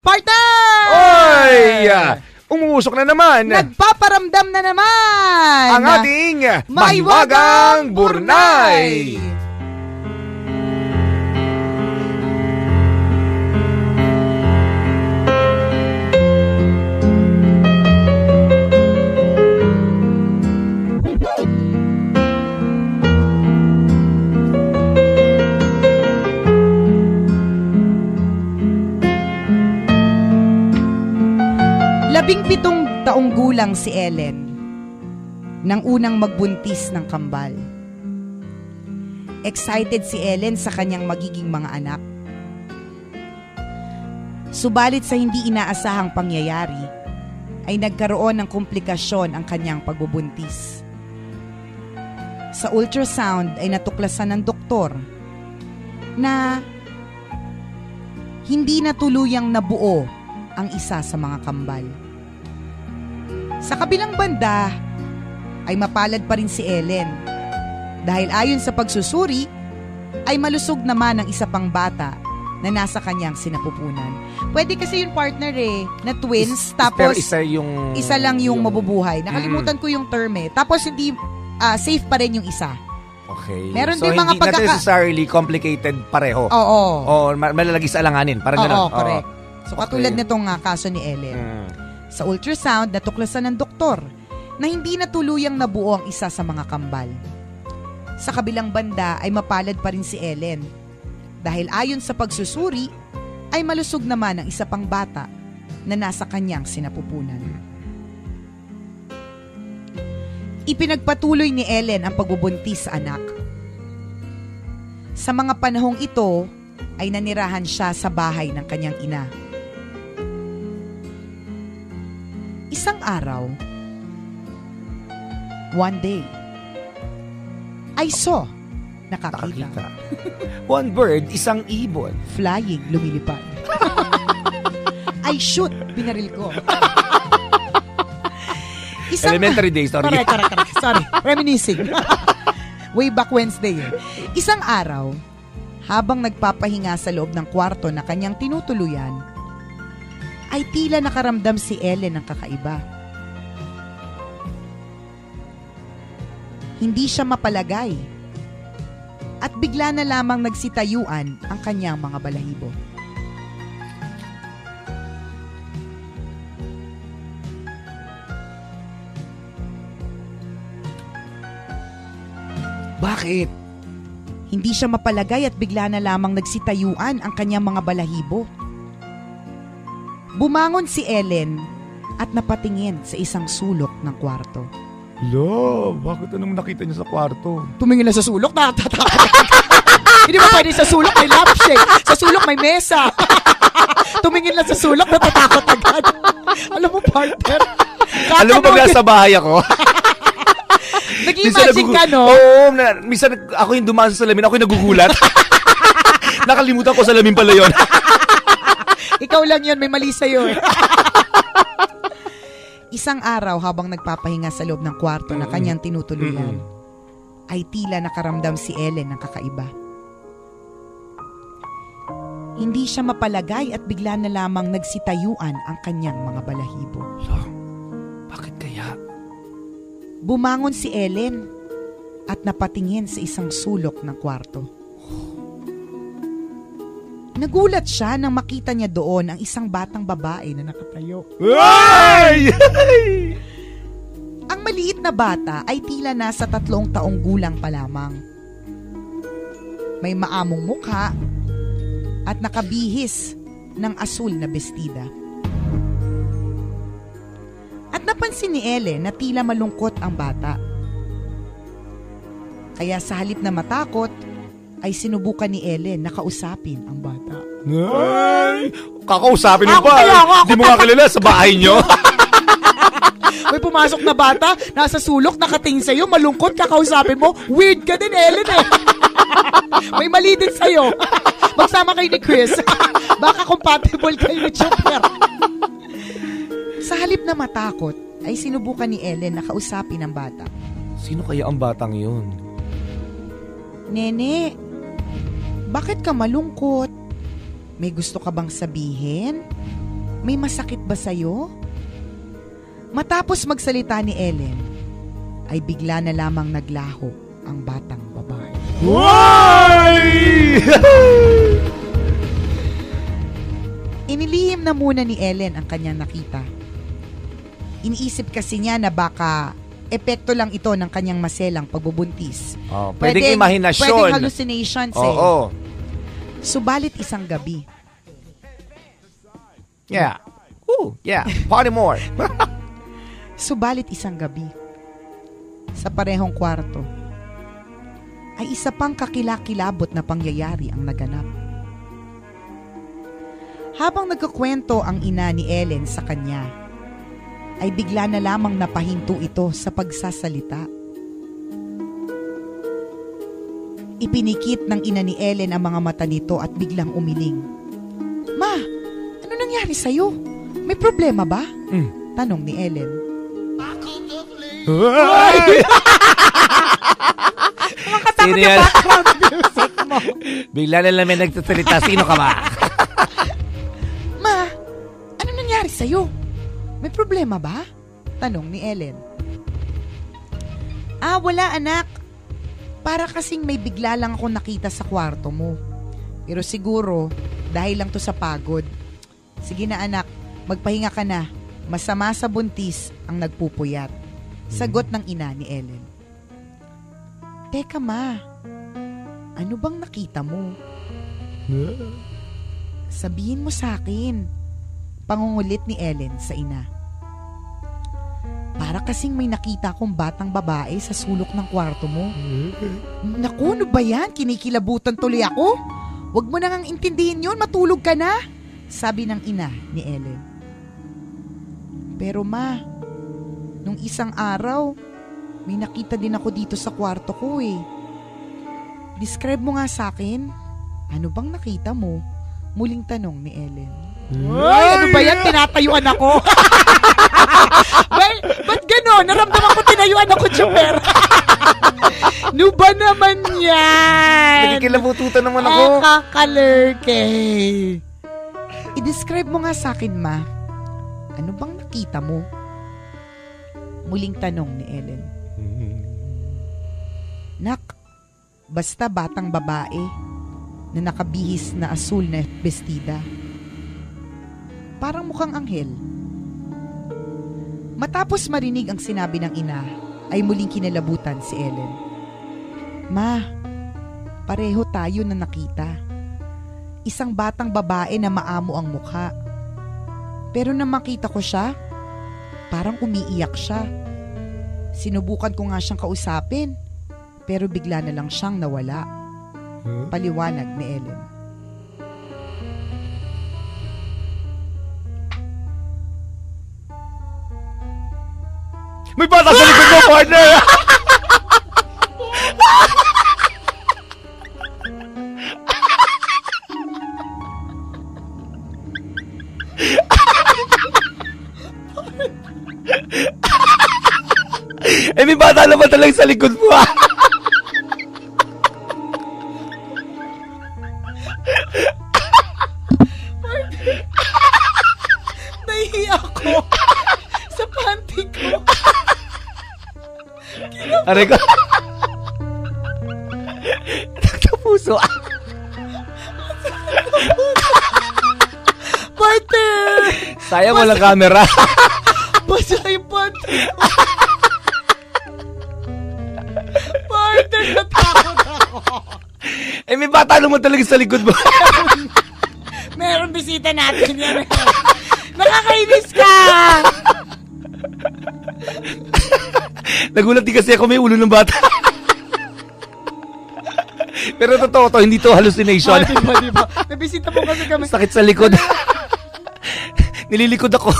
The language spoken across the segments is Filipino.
Partner! Oy! Umuusok na naman. Nagpaparamdam na naman. Ang ating Mahiwagang Burnay. Labing-pitong taong gulang si Ellen nang unang magbuntis ng kambal. Excited si Ellen sa kanyang magiging mga anak. Subalit sa hindi inaasahang pangyayari, ay nagkaroon ng komplikasyon ang kanyang pagbubuntis. Sa ultrasound ay natuklasan ng doktor na hindi na tuluyang nabuo ang isa sa mga kambal. Sa kabilang banda, ay mapalad pa rin si Ellen dahil ayon sa pagsusuri, ay malusog naman ang isa pang bata na nasa kanyang sinapupunan. Pwede kasi yung partner na twins, tapos isa lang yung mabubuhay. Nakalimutan ko yung term Tapos hindi, safe pa rin yung isa. Okay. Meron so din mga hindi not necessarily complicated pareho. Oo. O malalagay sa alanganin. Parang gano'n. Oo, correct. So katulad nitong kaso ni Ellen. Sa ultrasound, natuklasan ng doktor na hindi na tuluyang nabuo ang isa sa mga kambal. Sa kabilang banda ay mapalad pa rin si Ellen dahil ayon sa pagsusuri ay malusog naman ang isa pang bata na nasa kanyang sinapupunan. Ipinagpatuloy ni Ellen ang pagbubuntis sa anak. Sa mga panahong ito ay nanirahan siya sa bahay ng kanyang ina. Isang araw, one day, I saw, nakakita. One bird, isang ibon. Flying, lumilipad. I shoot, binaril ko. Elementary day, sorry. Correct. Sorry, reminiscing. Way back Wednesday. Isang araw, habang nagpapahinga sa loob ng kwarto na kanyang tinutuluyan, ay tila nakaramdam si Ellen ng kakaiba. Hindi siya mapalagay at bigla na lamang nagsitayuan ang kanyang mga balahibo. Bakit? Hindi siya mapalagay at bigla na lamang nagsitayuan ang kanyang mga balahibo. Bumangon si Ellen at napatingin sa isang sulok ng kwarto. Lo, bakit anong nakita niya sa kwarto? Tumingin na sa sulok, nakatatakot. Hindi ba pwede sa sulok may lampshade? Sa sulok may mesa. Tumingin lang sa sulok, natatakot agad. Alam mo, partner. Alam mo pag nasa bahay ako? Nag-imagine ka, no? Oo, minsan ako yung dumaan sa salamin, ako yung nagugulat. Nakalimutan ko salamin pala yun. Ikaw lang yun, may mali sa'yo. Isang araw habang nagpapahinga sa loob ng kwarto na kanyang tinutuluyan, ay tila nakaramdam si Ellen ng kakaiba. Hindi siya mapalagay at bigla na lamang nagsitayuan ang kanyang mga balahibo. Bakit kaya? Bumangon si Ellen at napatingin sa isang sulok ng kwarto. Nagulat siya nang makita niya doon ang isang batang babae na nakatayo. Ay! Ang maliit na bata ay tila nasa 3 taong gulang pa lamang. May maamong mukha at nakabihis ng asul na bestida. At napansin ni Ellen na tila malungkot ang bata. Kaya sa halip na matakot, ay sinubukan ni Ellen na kausapin ang bata. Ay! Kakausapin mo ba? Hindi mo nga kilala sa bahay nyo? May pumasok na bata, nasa sulok, nakatingin sa'yo, malungkot, kakausapin mo. Weird ka din, Ellen May mali din sa'yo. Magsama kayo ni Chris. Baka compatible kayo ni Chopper. Sa halip na matakot, ay sinubukan ni Ellen na kausapin ang bata. Sino kaya ang batang yun? Nene, bakit ka malungkot? May gusto ka bang sabihin? May masakit ba sa'yo? Matapos magsalita ni Ellen, ay bigla na lamang naglaho ang batang babae. Why? Inilihim na muna ni Ellen ang kanyang nakita. Iniisip kasi niya na baka epekto lang ito ng kanyang maselang pagbubuntis. Pwedeng imahinasyon. Pwedeng hallucinations eh. Oo. Subalit isang gabi. Yeah. Ooh, yeah. Party more. Subalit isang gabi, sa parehong kwarto, ay isa pang kakilakilabot na pangyayari ang naganap. Habang nagkukwento ang ina ni Ellen sa kanya, ay bigla na lamang napahinto ito sa pagsasalita. Ipinikit ng ina ni Ellen ang mga mata nito at biglang umiling. Ma, ano nangyari sa'yo? May problema ba? Tanong ni Ellen. Makatakot yung background music mo. Bigla na lang may nagsasalita. Sino ka ba? Ma, ano nangyari sa'yo? May problema ba? Tanong ni Ellen. Wala anak. Para kasing may bigla lang ako nakita sa kwarto mo. Pero siguro, dahil lang to sa pagod. Sige na anak, magpahinga ka na. Masama sa buntis ang nagpupuyat. Sagot ng ina ni Ellen. Teka ma, ano bang nakita mo? Sabihin mo sa akin. Pangungulit ni Ellen sa ina. Para kasing may nakita akong batang babae sa sulok ng kwarto mo. Naku, ano ba yan? Kinikilabutan tuloy ako. Huwag mo nang intindihin yun, matulog ka na. Sabi ng ina ni Ellen. Pero ma, nung isang araw, may nakita din ako dito sa kwarto ko eh. Describe mo nga sa akin. Ano bang nakita mo? Muling tanong ni Ellen. Ay, ano ba yan? Tinatayuan ako. Ba't gano'n? Naramdaman ko tinayuan ako, Chopper. Ano ba naman yan? Nakikilabututan naman ako. Kakalurke. I-describe mo nga sa akin, ma. Ano bang nakita mo? Muling tanong ni Ellen. Nak, basta batang babae na nakabihis na asul na bestida. Parang mukhang anghel. Matapos marinig ang sinabi ng ina, ay muling kinalabutan si Ellen. Ma, pareho tayo na nakita. Isang batang babae na maamo ang mukha. Pero nang makita ko siya, parang umiiyak siya. Sinubukan ko nga siyang kausapin, pero bigla na lang siyang nawala. Paliwanag ni Ellen. May bata sa likod mo, partner! May bata naman talaga sa likod mo. Nahihiya ako sa panty ko. Aray ko. Nagtapuso. Partner! Sayang walang camera. Basa yung panty ko. Partner, natakot ako. May bata naman talaga sa likod mo. Meron bisita natin yan. Nakakainis ka! Nagulat din kasi ako, may ulo ng bata. Pero totoo to, hindi to hallucination. Diba? May bisita po kasi kami. Sakit sa likod. Nililikod ako.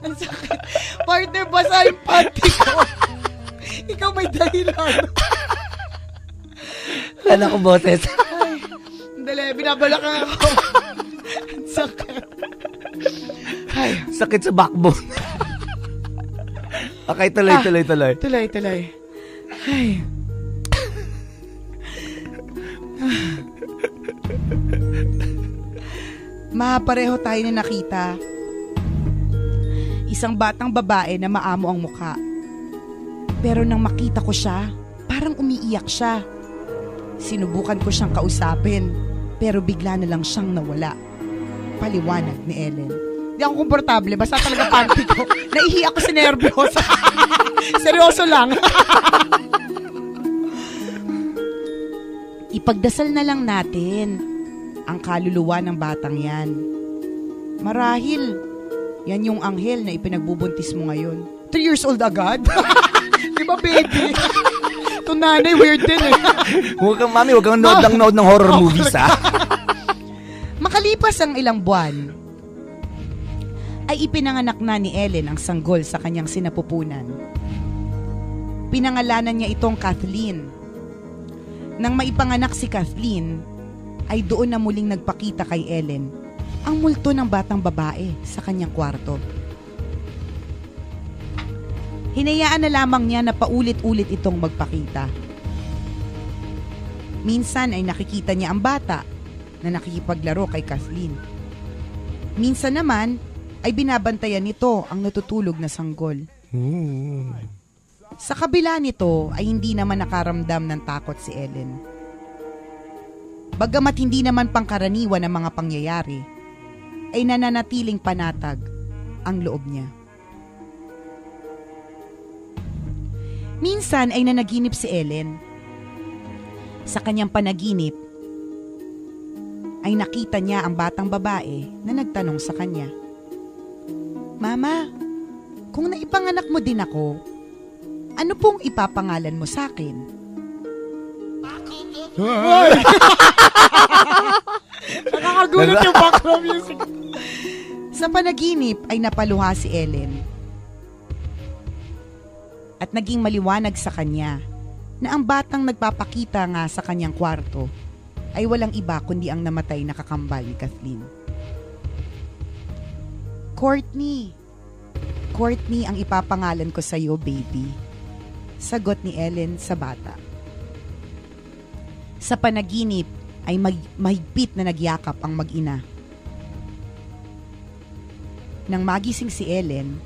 Ang sakit. Partner, basa yung panty ko. Ikaw may dahilan. Kala ko boses. Ay, dali, binabalakang ako. Ang sakit. Ay. Sakit sa backbone. Okay, tuloy. Tuloy. Ay. pareho tayo na nakita. Isang batang babae na maamo ang mukha. Pero nang makita ko siya, parang umiiyak siya. Sinubukan ko siyang kausapin, pero bigla na lang siyang nawala. Paliwanag ni Ellen. Di ako komportable, basta talaga panty ko. Naihi ako sa nervyos. Seryoso lang. Ipagdasal na lang natin ang kaluluwa ng batang yan. Marahil, yan yung anghel na ipinagbubuntis mo ngayon. 3 years old agad? Di ba, baby? Ito nanay, weird din eh. Huwag kang nood ng horror movies, ha? Makalipas ang ilang buwan, ay ipinanganak na ni Ellen ang sanggol sa kanyang sinapupunan. Pinangalanan niya itong Kathleen. Nang maipanganak si Kathleen, ay doon na muling nagpakita kay Ellen ang multo ng batang babae sa kanyang kwarto. Hinayaan na lamang niya na paulit-ulit itong magpakita. Minsan ay nakikita niya ang bata na nakikipaglaro kay Kathleen. Minsan naman ay binabantayan nito ang natutulog na sanggol. Sa kabila nito ay hindi naman nakaramdam ng takot si Ellen. Bagamat hindi naman pangkaraniwan ang mga pangyayari, ay nananatiling panatag ang loob niya. Minsan ay nanaginip si Ellen. Sa kanyang panaginip, ay nakita niya ang batang babae na nagtanong sa kanya, "Mama, kung naipanganak mo din ako, ano pong ipapangalan mo sa akin?" Nakakagulat yung background music. Sa panaginip ay napaluha si Ellen. At naging maliwanag sa kanya na ang batang nagpapakita nga sa kanyang kwarto ay walang iba kundi ang namatay na kakambal ni Kathleen. Courtney ang ipapangalan ko sa iyo, baby. Sagot ni Ellen sa bata. Sa panaginip ay mahigpit na nagyakap ang mag-ina. Nang magising si Ellen,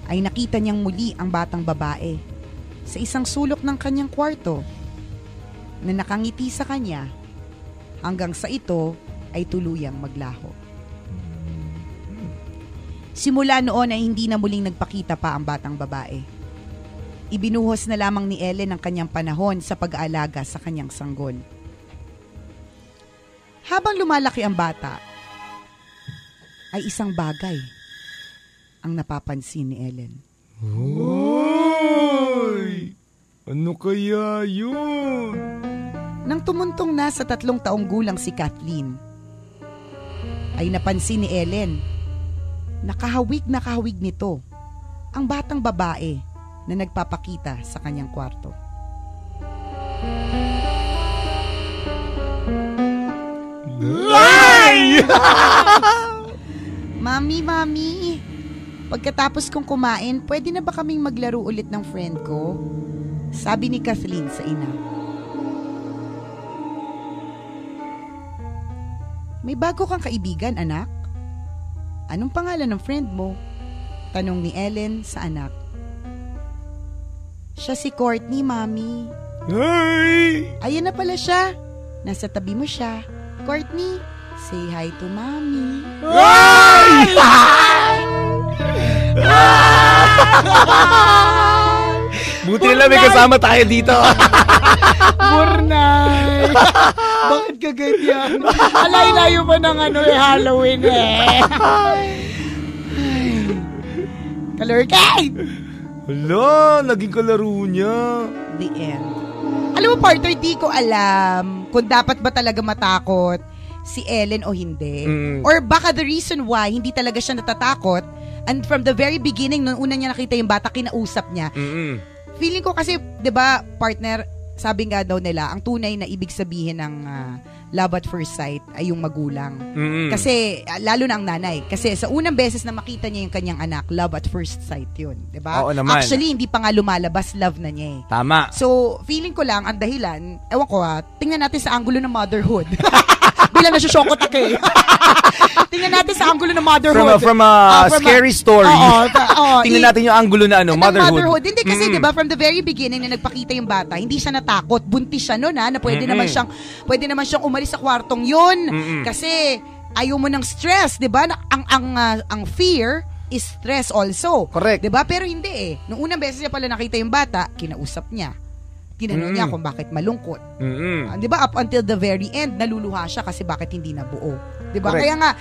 ay nakita niyang muli ang batang babae sa isang sulok ng kanyang kwarto na nakangiti sa kanya hanggang sa ito ay tuluyang maglaho. Simula noon ay hindi na muling nagpakita pa ang batang babae. Ibinuhos na lamang ni Ellen ang kanyang panahon sa pag-aalaga sa kanyang sanggol. Habang lumalaki ang bata, ay isang bagay ang napapansin ni Ellen. Hoy! Ano kaya yun? Nang tumuntong na sa 3 taong gulang si Kathleen, ay napansin ni Ellen na kahawig nito ang batang babae na nagpapakita sa kanyang kwarto. Ay! Mami, pagkatapos kong kumain, pwede na ba kaming maglaro ulit ng friend ko? Sabi ni Kathleen sa ina. May bago kang kaibigan, anak? Anong pangalan ng friend mo? Tanong ni Ellen sa anak. Siya si Courtney, Mami. Ay! Ayan na pala siya. Nasa tabi mo siya. Courtney, say hi to Mami. Ay! Buti na lang may kasama tayo dito. Burnay! Bakit ka ganyan? Alay-layo pa ng Halloween eh. Kalurkay! Hala, naging kalaro niya. The end. Alam mo, partner, di ko alam kung dapat ba talaga matakot si Ellen o hindi. Or baka the reason why hindi talaga siya natatakot, and from the very beginning, nung una niya nakita yung bata, kinausap niya. Feeling ko kasi, di ba, partner, sabi nga daw nila, ang tunay na ibig sabihin ng love at first sight ay yung magulang. Kasi, lalo na ang nanay. Kasi sa unang beses na makita niya yung kanyang anak, love at first sight yun. Diba? Oo naman. Actually, hindi pa nga lumalabas, love na niya eh. Tama. So, feeling ko lang, ang dahilan, ewan ko tingnan natin sa angulo ng motherhood. sila nasyoshokotak eh. Tingnan natin sa angulo ng motherhood. From a scary story. Tingnan natin yung angulo na motherhood. Hindi kasi, di ba, from the very beginning na nagpakita yung bata, hindi siya natakot. Buntis siya noon, na pwede naman siyang umalis sa kwartong yun. Kasi, ayaw mo ng stress, di ba? Ang fear is stress also. Correct. Di ba? Pero hindi eh. Nung unang beses niya pala nakita yung bata, kinausap niya. Tinanong niya kung bakit malungkot. Di ba? Up until the very end, naluluha siya kasi bakit hindi nabuo. Di ba? Kaya nga,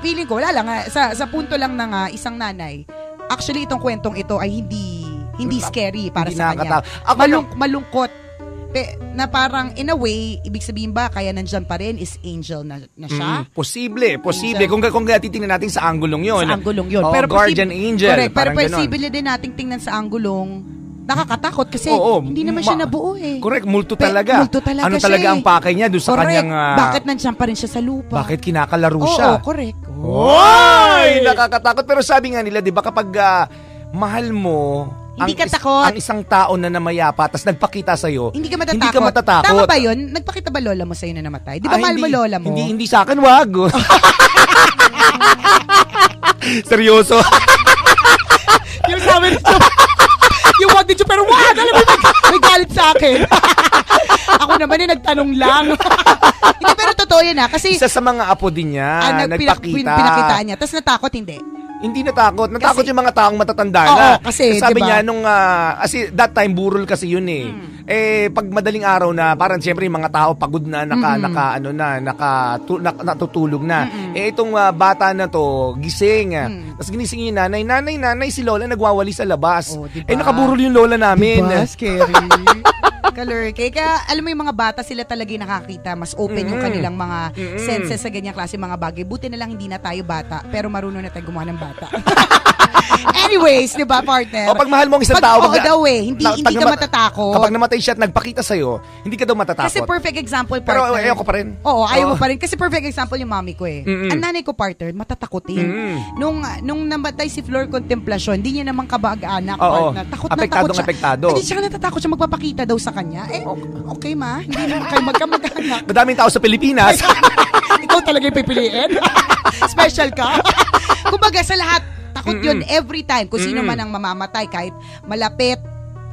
feeling ko, wala lang, sa punto lang ng isang nanay, actually itong kwentong ito ay hindi scary para sa kanya. Malungkot. Na parang, in a way, ibig sabihin ba, kaya nandyan pa rin is angel na siya? Posible. Kung titingnan natin sa anggulong yun. Sa anggulong yun. Pero guardian angel. Correct. Pero posible din nating tingnan sa anggulong nakakatakot kasi hindi naman siya nabuo eh. Correct, multo talaga. Ano siya talaga ang pakay niya doon sa kanyang... Bakit nandyan pa rin siya sa lupa? Bakit kinakalaro siya? Oo, correct. Oy! Nakakatakot. Pero sabi nga nila, di ba kapag mahal mo... Hindi ka takot. Ang isang tao na namayapa tapos nagpakita sa'yo, hindi ka matatakot. Tama ba yun? Nagpakita ba lola mo sa'yo na namatay? Di ba mahal mo lola mo? Hindi sa akin, wag. Seryoso. Yung sabi nito, yung wag dito, pero wag! Alam mo, may galit sa akin. Ako naman nagtanong lang. Hindi, pero totoo yan kasi... Isa sa mga apo din niya, nagpakita. Pinakitaan niya. Tapos natakot, hindi. Hindi natakot. Natakot yung mga taong matatanda na. Oo, kasi sabi diba? niya nung kasi that time burol kasi yun eh. Pag madaling araw na parang siyempre yung mga tao pagod na natutulog na. Itong bata na to gising. Tapos ginising yung nanay si lola nagwawali sa labas. Diba? Nakaburol yung lola namin. Diba? Scary. Kalurke. Kaya alam mo yung mga bata sila talaga nakakita. Mas open yung kanilang mga senses sa ganyang klase mga bagay. Buti na lang hindi na tayo bata pero marunong na tayo gumawa ng bata. Anyways, di ba, partner? O pag mahal mo ang isang tao, hindi ka matatakot. Kapag namatay siya at nagpakita sa'yo, hindi ka daw matatakot. Kasi perfect example, partner. Pero ayaw ko pa rin. Oo, ayaw mo pa rin. Kasi perfect example yung mami ko eh. Ang nanay ko, partner, matatakotin. Nung namatay si Flor Contemplacion, hindi niya naman kabag-anak, partner. Takot siya. Apektado. Hindi siya natatakot siya magpapakita daw sa kanya. Okay ma, hindi naman kayo magkamag-anak. Madaming tao sa Pilipinas. Ikaw talaga yung pipiliin. Special ka. Kumbaga sa lahat, takot yun every time. Kung sino man ang mamamatay, kahit malapit,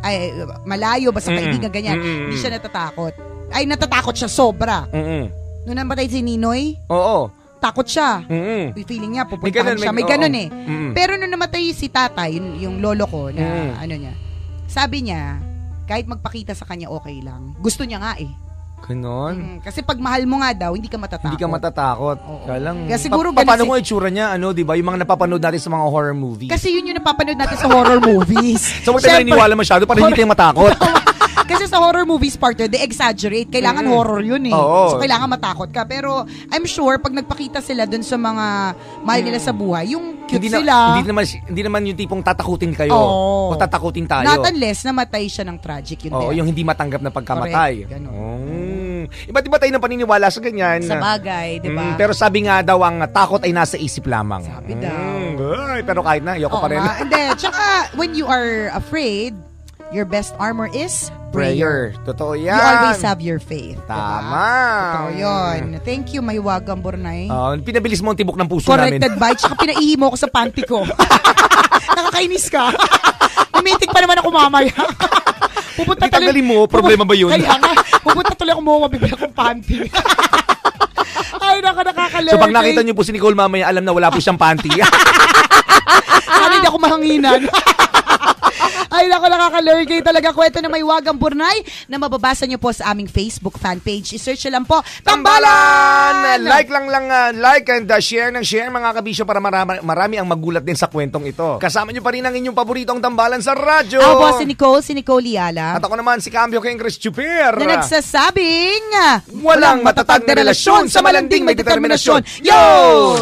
ay malayo, basta kaibigan ganyan, hindi siya natatakot. Ay, natatakot siya sobra. Nung namatay si Ninoy, takot siya. Feeling niya, pupuntahan siya. May ganun eh. Pero nung namatay si tatay, yung lolo ko, na ano niya, sabi niya, kahit magpakita sa kanya, okay lang. Gusto niya nga eh. Ganon. Kasi pag mahal mo nga daw, hindi ka matatakot. Hindi ka matatakot. Kaya siguro paano mo itsura niya, di ba? Yung mga napapanood natin sa mga horror movies. Kasi yun yung napapanood natin sa horror movies. So, huwag tayo naniniwala masyado para hindi tayo matakot. Kasi sa horror movies, partner, they exaggerate. Kailangan horror yun eh. So, kailangan matakot ka. Pero, I'm sure, pag nagpakita sila dun sa mga mahal nila sa buhay, yung cute sila. Hindi naman yung tipong tatakutin kayo. O tatakutin tayo. Not unless namatay siya ng tragic yun. Yung hindi matanggap na pagkamatay. Iba't iba tayo ng paniniwala sa ganyan. Sa bagay, di ba? Pero sabi nga daw, ang takot ay nasa isip lamang. Sabi daw. Pero kahit na, ayoko pa rin. Hindi. Tsaka, when you are afraid, your best armor is prayer. Totoo yan. You always have your faith. Tama. Diba? Totoo yun. Thank you, Mahiwagang Bornay. Pinabilis mo ang tibok ng puso namin. Corrected by. Tsaka pinaihi mo ko sa panty ko. Nakakainis ka. Umitik pa naman ako mamaya. Tanggalin mo, problema ba yun? Kaya nga, pupunta tuloy ako mo, mabibili akong panty. Ay, nakakalergy. So pag nakita niyo po si Nicole mamaya, alam na wala po siyang panty. Sana hindi ako mahanginan. Ay, nakakalergy talaga. Kwento na Mahiwagang Bornay na mababasa niyo po sa aming Facebook fan page. I-search lang po, Tambalan! Like and share mga kabisyo para marami ang magulat din sa kwentong ito. Kasama niyo pa rin ang inyong paboritong Tambalan sa radyo. Ako po si Nicole Liala. At ako naman si Cambio King Chris Chuper. Na nagsasabing, walang matatag na relasyon sa malanding may determinasyon. Yun!